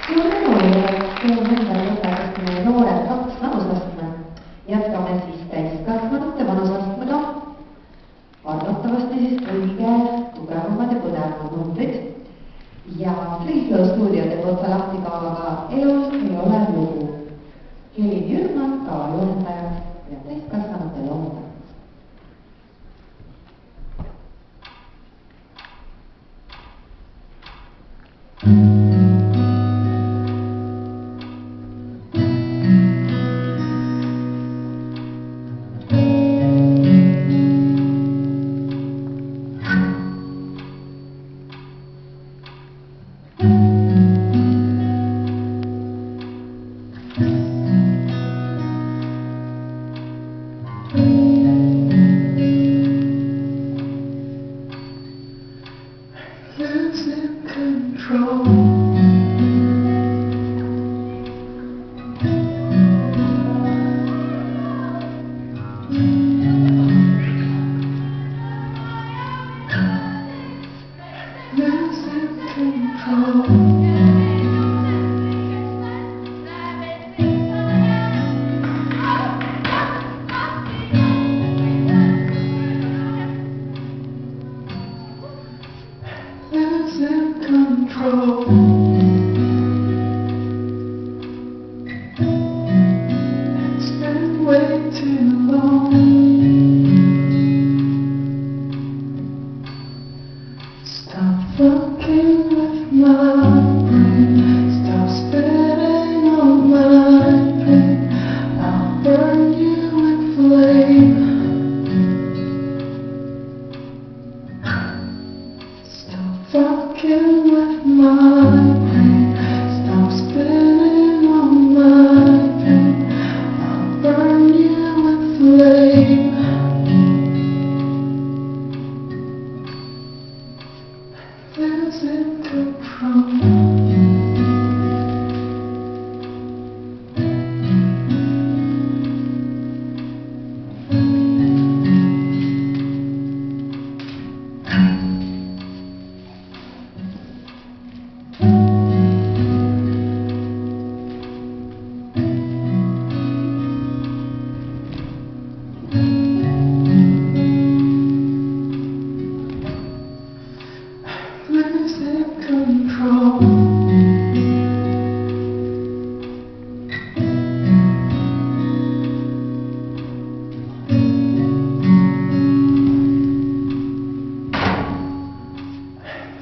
Suur tänu ja teen endale lõpetuseni noored 2 vanusastme. Jätkame siis täiskasvanute vanusastmega. Arvatavasti siis kõige tugevamad ja põnevamad numbrid. Ja Free Flow stuudio teeb otsa lahti kavaga Elus ei ole lugu. Helin Jürman, kavajuhendaja ja täiskasvanute loomda. Losing control. Losing control. Losing control. It's been way too long. Stop fucking with my brain. Stop spitting on my pain. I'll burn you with flame. Fucking with my brain. Stop spinning on my pain. I'll burn you with flame. Losing control. Losing control.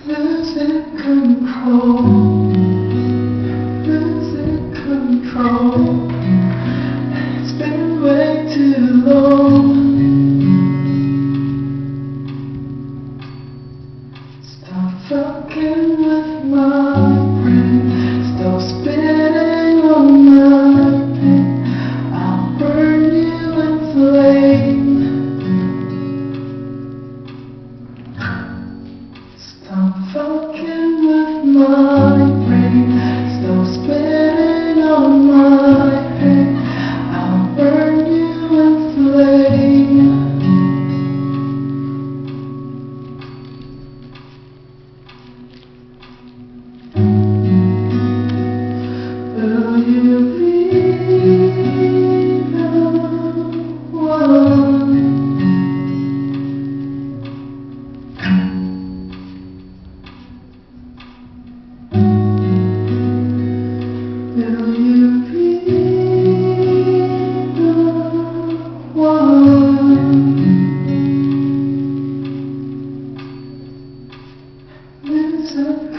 Losing control. Losing control. It's been way too long. Stop fucking with my brain. Stop spitting on my pain. I'll burn you in flame. Stop fucking with my brain. Stop spitting on my pain. I'll burn you in flame. Will you be the one? Will you be the one? Losing